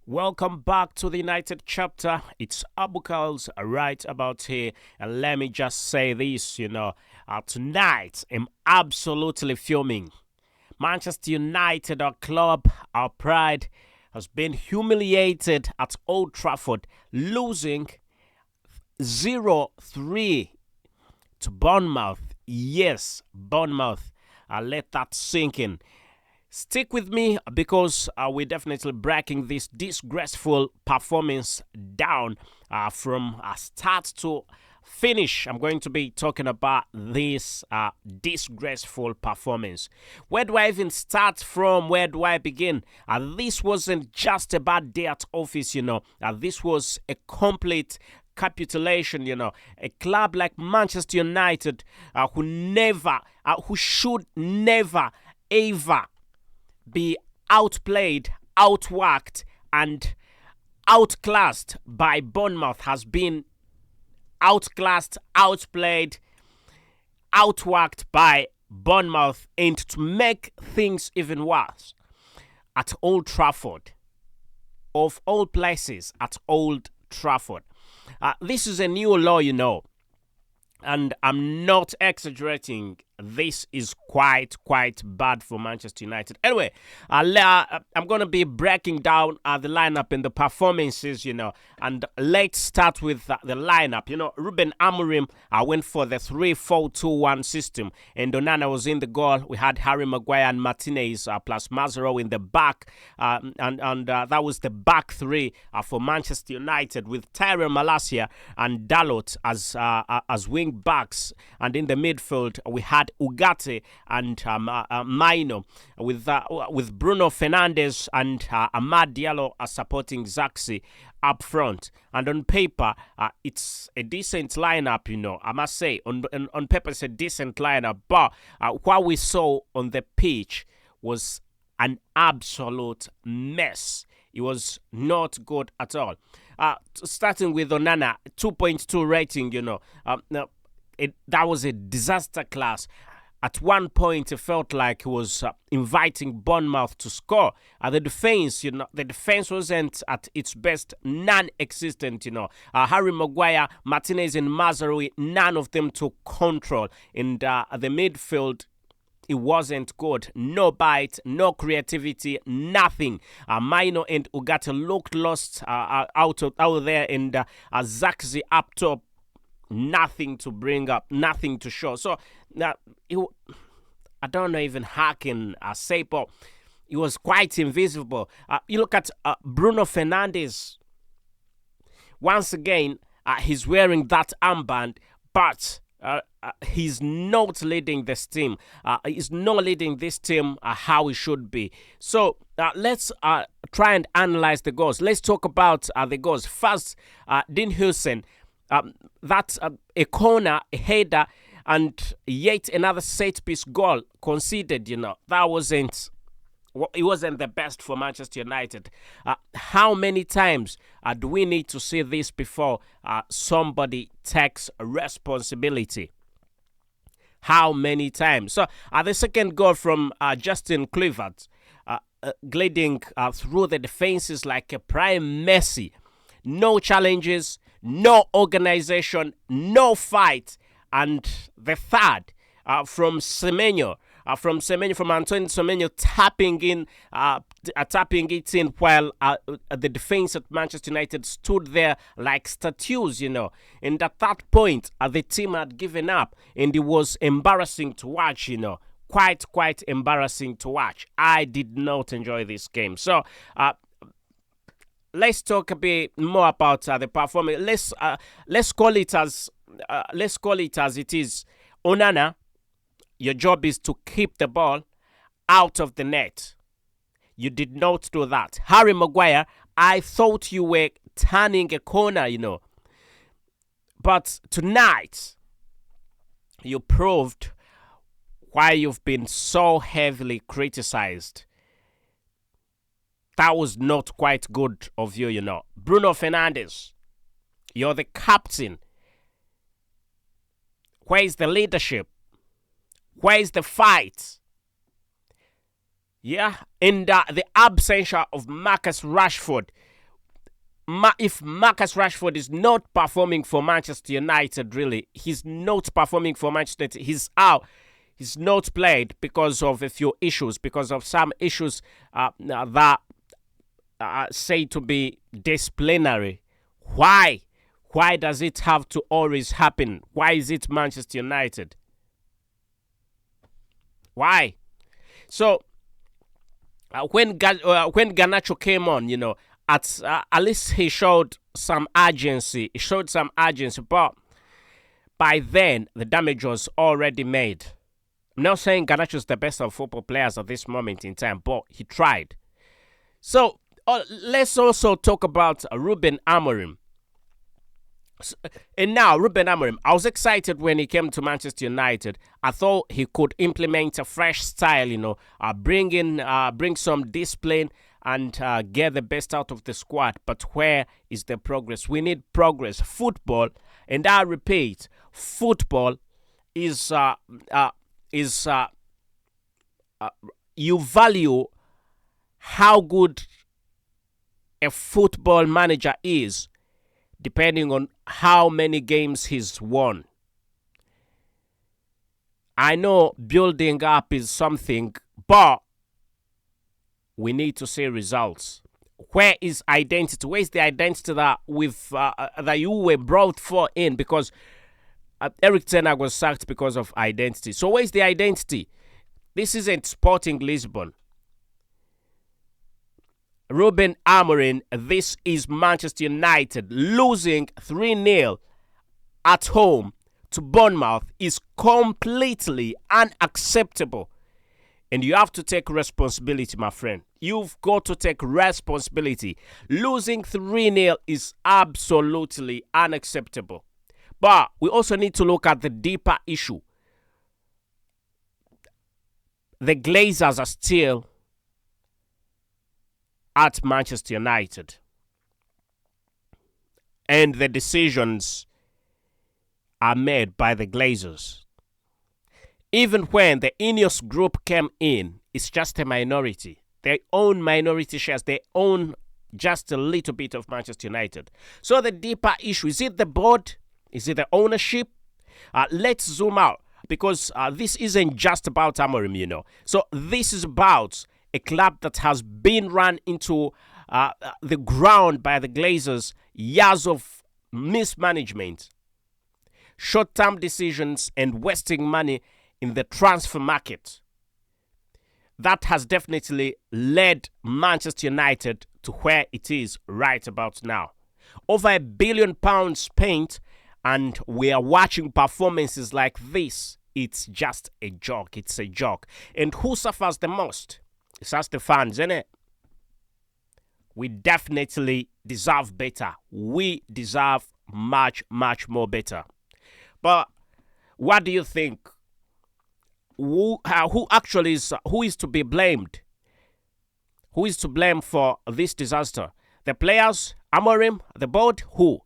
Welcome back to the United chapter. It's Abu KALS right about here. And let me just say this, tonight I'm absolutely fuming. Manchester United, our club, our pride, has been humiliated at Old Trafford, losing 0-3 to Bournemouth. Yes, Bournemouth. Let that sink in. Stick with me because we're definitely breaking this disgraceful performance down from start to finish. I'm going to be talking about this disgraceful performance. Where do I even start from? Where do I begin? This wasn't just a bad day at office, this was a complete capitulation, a club like Manchester United who should never, ever be outplayed, outworked, and outclassed by Bournemouth has been outclassed, outplayed, outworked by Bournemouth, and to make things even worse, at Old Trafford, of all places, at Old Trafford. This is a new law, and I'm not exaggerating. This is quite bad for Manchester United. Anyway, I'm going to be breaking down the lineup and the performances, and let's start with the lineup. Ruben Amorim went for the 3-4-2-1 system, and Onana was in the goal. We had Harry Maguire and Martinez plus Mazzaro in the back, and that was the back three for Manchester United, with Tyrell Malacia and Dalot as wing backs, and in the midfield we had Ugarte and Maino, with Bruno Fernandes and Amad Diallo supporting Zaxi up front. And on paper, it's a decent lineup, I must say. On paper, it's a decent lineup, but what we saw on the pitch was an absolute mess. It was not good at all. Starting with Onana, 2.2 rating, that was a disaster class. At one point, it felt like he was inviting Bournemouth to score. The defense wasn't at its best, non-existent. Harry Maguire, Martinez, and Mazzaro, none of them took control. In the midfield, it wasn't good. No bite, no creativity, nothing. Maino and Ugarte looked lost out there, and Zaxi up top. Nothing to bring up, nothing to show. So I don't know even how can I say, but it was quite invisible. You look at Bruno Fernandes. Once again, he's wearing that armband, but he's not leading this team. He's not leading this team how he should be. So let's try and analyze the goals. Let's talk about the goals. First, Dean Hussein. That's a corner, a header, and yet another set-piece goal conceded. That wasn't the best for Manchester United. How many times do we need to see this before somebody takes responsibility? How many times? So the second goal from Justin Kluivert, gliding through the defenses like a prime Messi. No challenges, no organization, no fight. And the third from Semenyo, from Antoine Semenyo, tapping it in while the defense at Manchester United stood there like statues, And at that point, the team had given up, and it was embarrassing to watch, Quite embarrassing to watch. I did not enjoy this game. So, let's talk a bit more about the performance. Let's call it as it is. Onana, your job is to keep the ball out of the net. You did not do that. Harry Maguire, I thought you were turning a corner, But tonight, you proved why you've been so heavily criticized. That was not quite good of you, Bruno Fernandes, you're the captain. Where is the leadership? Where is the fight? Yeah, in the absence of Marcus Rashford, if Marcus Rashford is not performing for Manchester United, really, he's not performing for Manchester United. He's out. He's not played because of a few issues, because of some issues that say to be disciplinary. Why? Why does it have to always happen? Why is it Manchester United? Why? So when Garnacho came on, at least he showed some urgency. But by then the damage was already made. I'm not saying Garnacho is the best of football players at this moment in time, but he tried. So let's also talk about Ruben Amorim. And now, Ruben Amorim, I was excited when he came to Manchester United. I thought he could implement a fresh style, bring some discipline and get the best out of the squad. But where is the progress? We need progress. Football, and I repeat, football is you value how good a football manager is depending on how many games he's won. I know building up is something, but we need to see results. Where is identity? Where is the identity that that you were brought for in? Because Eric Ten Hag was sacked because of identity. So where is the identity? This isn't Sporting Lisbon. Ruben Amorim, this is Manchester United. Losing 3-0 at home to Bournemouth is completely unacceptable. And you have to take responsibility, my friend. You've got to take responsibility. Losing 3-0 is absolutely unacceptable. But we also need to look at the deeper issue. The Glazers are still at Manchester United. And the decisions are made by the Glazers. Even when the Ineos group came in, it's just a minority. They own minority shares. They own just a little bit of Manchester United. So the deeper issue, is it the board? Is it the ownership? Let's zoom out, because this isn't just about Amorim, So this is about a club that has been run into the ground by the Glazers, years of mismanagement, short-term decisions, and wasting money in the transfer market. That has definitely led Manchester United to where it is right about now. Over £1 billion spent, and we are watching performances like this. It's just a joke. It's a joke. And who suffers the most? It's us, the fans, isn't it? We definitely deserve better. We deserve much, much more better. But what do you think? Who is to be blamed? Who is to blame for this disaster? The players, Amorim, the board, who?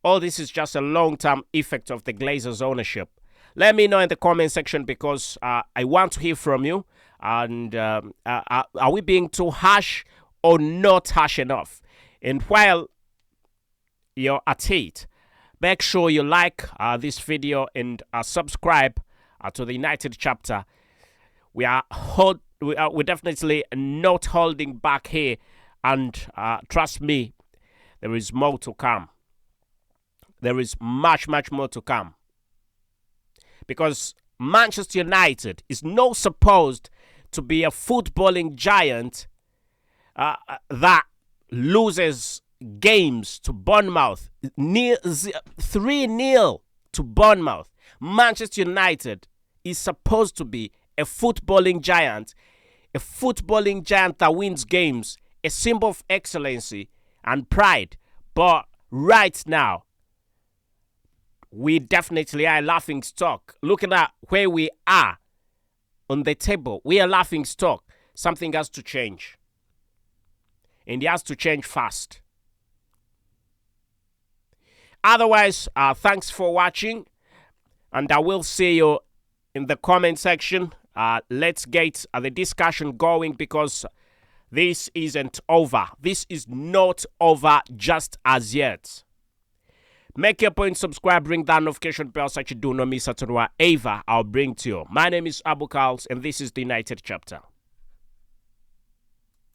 All this is just a long-term effect of the Glazers' ownership. Let me know in the comment section, because I want to hear from you. And are we being too harsh or not harsh enough? And while you're at it, make sure you like this video and subscribe to the United chapter. We're definitely not holding back here, and trust me, there is more to come. There is much, much more to come, because Manchester United is not supposed to be a footballing giant that loses games to Bournemouth. 3-0 to Bournemouth. Manchester United is supposed to be a footballing giant that wins games, a symbol of excellency and pride. But right now, we definitely are laughing stock. Looking at where we are on the table, we are laughing stock. Something has to change. And it has to change fast. Otherwise, thanks for watching. And I will see you in the comment section. Let's get the discussion going, because This isn't over. This is not over just as yet. Make your point, subscribe, ring that notification bell so you do not miss out on whatever I'll bring to you. My name is Abu KALS, and this is the United Chapter.